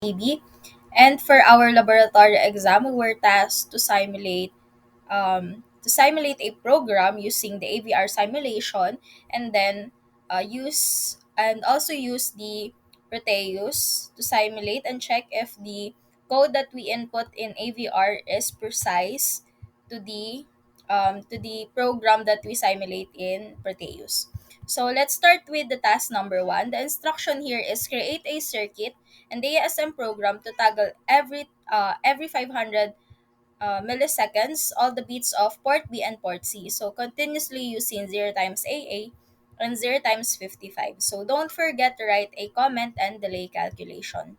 EB. And for our laboratory exam, we were tasked to simulate a program using the AVR simulation, and then use the Proteus to simulate and check if the code that we input in AVR is precise to the program that we simulate in Proteus. So let's start with the task number one. The instruction here is create a circuit and the ASM program to toggle every 500 milliseconds all the bits of port B and port C. So continuously using 0 times AA and 0 times 55. So don't forget to write a comment and delay calculation.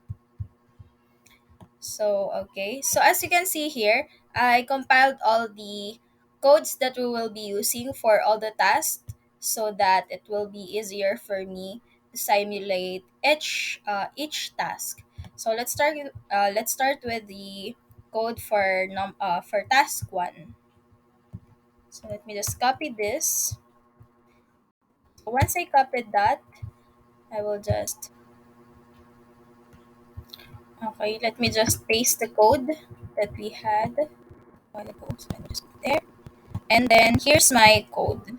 So, okay. So, as you can see here, I compiled all the codes that we will be using for all the tasks so that it will be easier for me to simulate each task. So, let's start with the code for task 1. So, let me just copy this. So, once I copied that, I will just okay, let me just paste the code that we had a while ago. So, let me just put there. And then here's my code.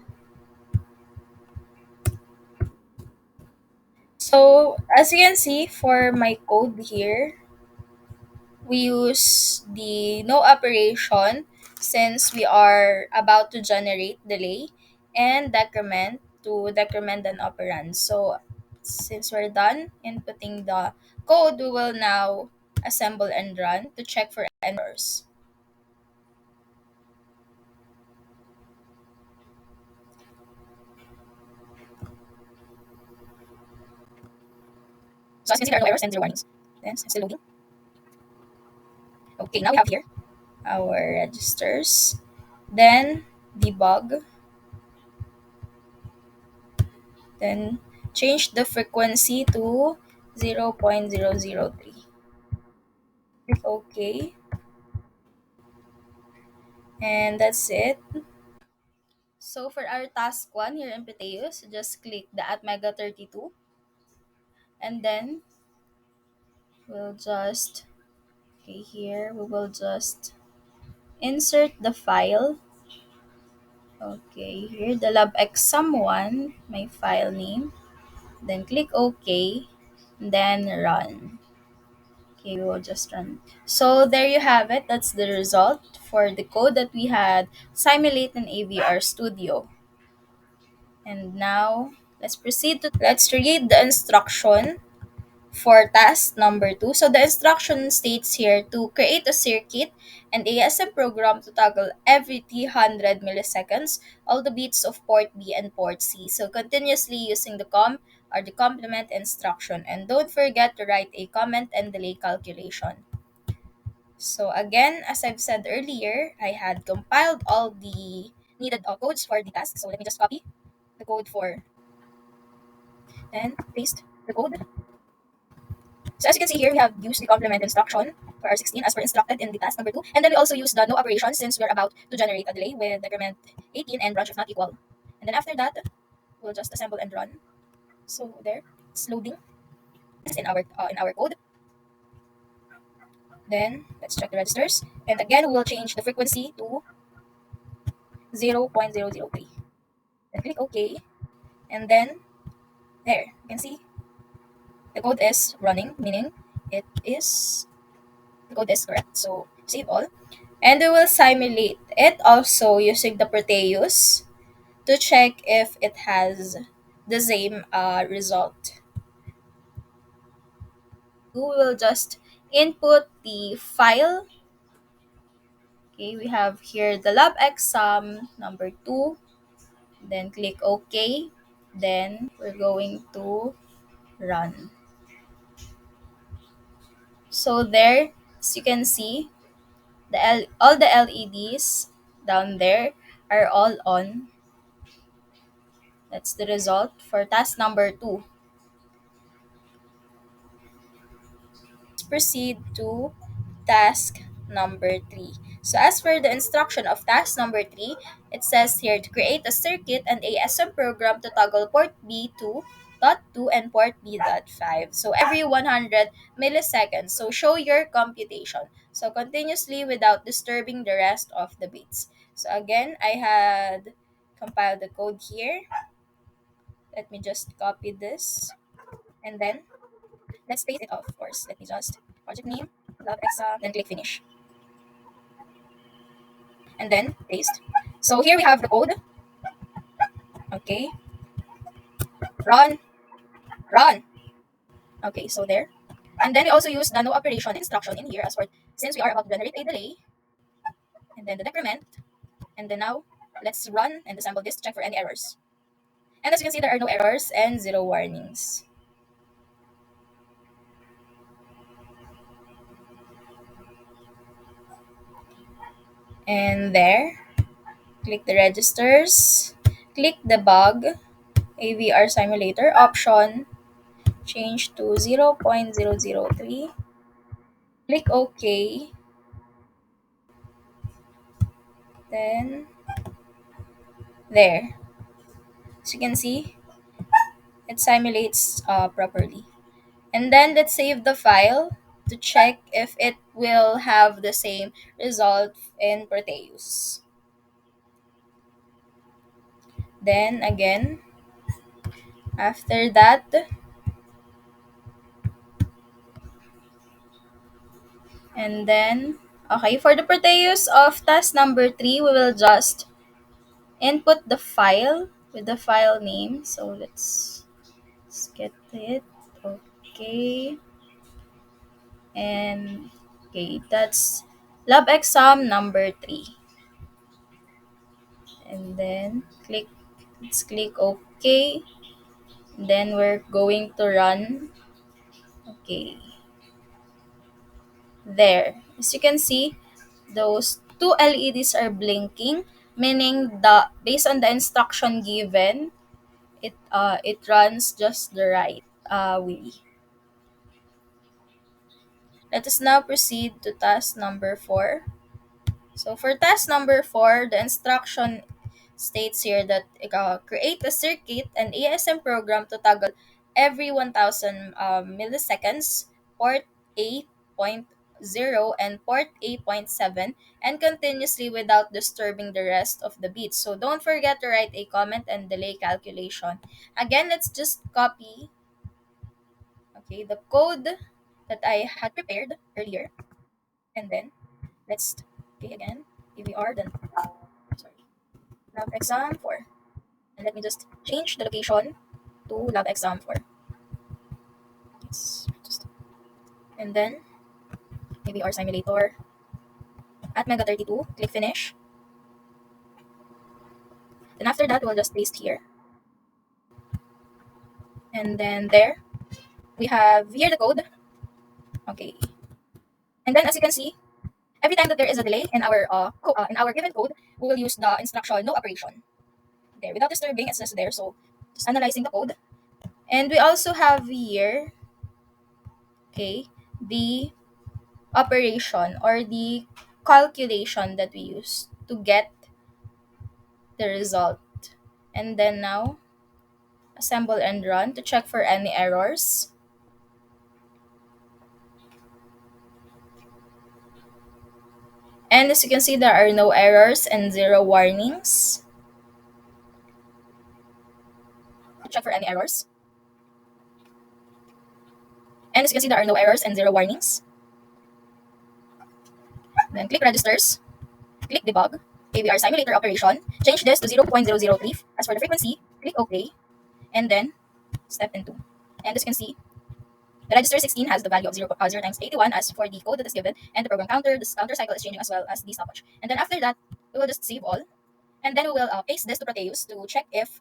So as you can see for my code here, we use the no operation since we are about to generate delay and decrement to decrement an operand. So since we're done inputting the code, we will now assemble and run to check for errors. So as you can see, there are no errors and zero warnings. Then still loading. Okay, now we have here our registers. Then debug, then change the frequency to 0.003. Click OK, and that's it. So for our task 1 here in Proteus, just click the at Mega 32, and then we'll just, okay, here we will just insert the file. Okay, here the lab exam 1, my file name, then click OK, then run. Okay, we will just run. So there you have it. That's the result for the code that we had simulate in AVR Studio. And now let's read the instruction for task number 2. So the instruction states here to create a circuit and ASM program to toggle every 300 milliseconds all the bits of port B and port C. So continuously using the the complement instruction, and don't forget to write a comment and delay calculation. So again, as I've said earlier, I had compiled all the needed codes for the task. So let me just copy the code for and paste the code. So as you can see here, we have used the complement instruction for our 16 as per instructed in the task number 2. And then we also use the no operation since we're about to generate a delay with decrement 18 and branch of not equal. And then after that, we'll just assemble and run. So there, it's loading in our code. Then let's check the registers. And again, we will change the frequency to 0.003. Then click OK. And then there, you can see the code is running, meaning it is the code is correct. So save all. And we will simulate it also using the Proteus to check if it has the same result. We will just input the file. Okay, we have here the lab exam number 2. Then click OK. Then we're going to run. So there, as you can see, all the LEDs down there are all on. That's the result for task number 2. Let's proceed to task number 3. So as for the instruction of task number 3, it says here to create a circuit and ASM program to toggle port B to B.2 and port B.5. So every 100 milliseconds. So show your computation. So continuously without disturbing the rest of the bits. So again, I had compiled the code here. Let me just copy this. And then let's paste it off, of course. Let me just project name, love exa, then click finish. And then paste. So here we have the code. Okay. Run. Run. Okay, so there. And then we also use the no operation instruction in here as for since we are about to generate a delay. And then the decrement. And then now let's run and assemble this to check for any errors. And as you can see, there are no errors and zero warnings. And there, click the registers, click debug, AVR simulator option, change to 0.003, click OK, then there. As you can see, it simulates properly. And then let's save the file to check if it will have the same result in Proteus. Then again, after that, and then, okay, for the Proteus of task number 3, we will just input the file with the file name. So let's get it. Okay. And okay, that's lab exam number 3. And then let's click OK. Then we're going to run. Okay. There. As you can see, those two LEDs are blinking, meaning the based on the instruction given, it runs just the right way. Let us now proceed to task number 4. So for task number 4, the instruction states here that create a circuit and ASM program to toggle every 1000 milliseconds, port A.0 and port A.7, and continuously without disturbing the rest of the bits. So don't forget to write a comment and delay calculation. Again, let's just copy the code that I had prepared earlier, and then let's again AVR, then sorry, lab exam 4. And let me just change the location to lab exam 4. And then maybe our simulator at Mega 32, click finish. Then after that, we'll just paste here. And then there, we have here the code. Okay. And then as you can see, every time that there is a delay in our in our given code, we will use the instruction no operation. There, without disturbing, it's just there. So just analyzing the code. And we also have here, the operation or the calculation that we use to get the result. And then now, assemble and run to check for any errors. And as you can see, there are no errors and zero warnings. To check for any errors. And as you can see, there are no errors and zero warnings. Then click registers, click debug, AVR simulator operation, change this to 0.003. As for the frequency, click OK, and then step into. And as you can see, the register 16 has the value of 0 times 81 as for the code that is given, and the program counter, this counter cycle is changing as well as the stopwatch. And then after that, we will just save all, and then we will paste this to Proteus to check if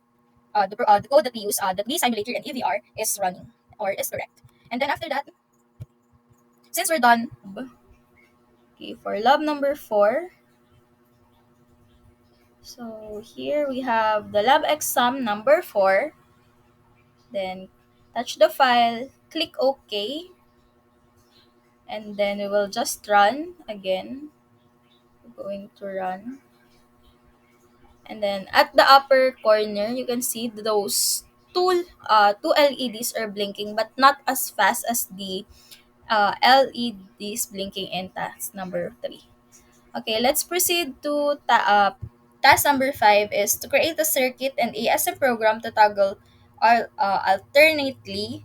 the code that we use, that the simulator and EVR is running or is correct. And then after that, since we're done, for lab number 4, so here we have the lab exam number 4. Then touch the file, click OK, and then we will just run again. We're going to run. And then at the upper corner, you can see those two LEDs are blinking, but not as fast as the LEDs blinking in task number 3. Okay, let's proceed to task number 5 is to create a circuit and ASM program to toggle alternately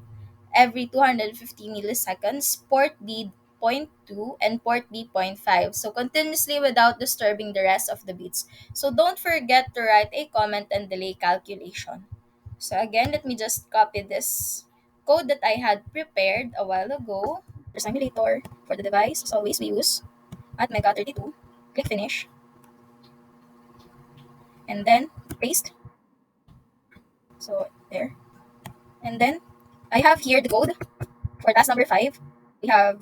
every 250 milliseconds, port B point 2 and port B point 5. So continuously without disturbing the rest of the bits. So don't forget to write a comment and delay calculation. So again, let me just copy this code that I had prepared a while ago. For simulator for the device, as always we use at Mega 32. Click finish and then paste. So there. And then I have here the code for task number 5. We have,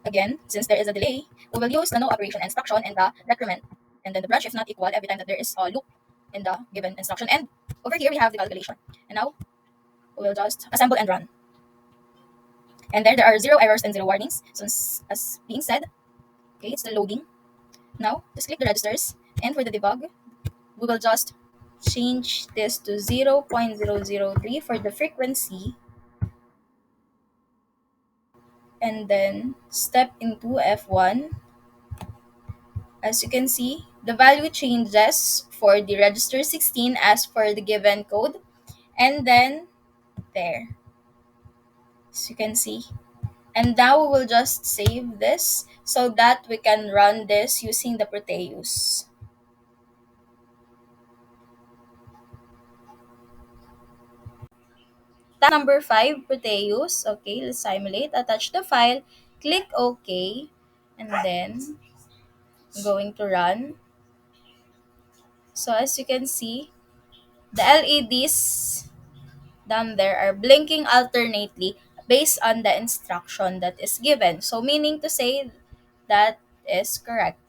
again, since there is a delay, we will use the no operation instruction and the decrement. And then the branch if not equal every time that there is a loop in the given instruction. And over here we have the calculation. And now we will just assemble and run. And there are zero errors and zero warnings. So as being said, okay, it's the loading. Now just click the registers. And for the debug, we will just change this to 0.003 for the frequency, and then step into F1. As you can see, the value changes for the register 16 as for the given code, and then there, as you can see. And now we will just save this so that we can run this using the Proteus. Task number 5, Proteus. Okay, let's simulate. Attach the file, click OK, and then I'm going to run. So as you can see, the LEDs down there are blinking alternately based on the instruction that is given. So meaning to say that is correct.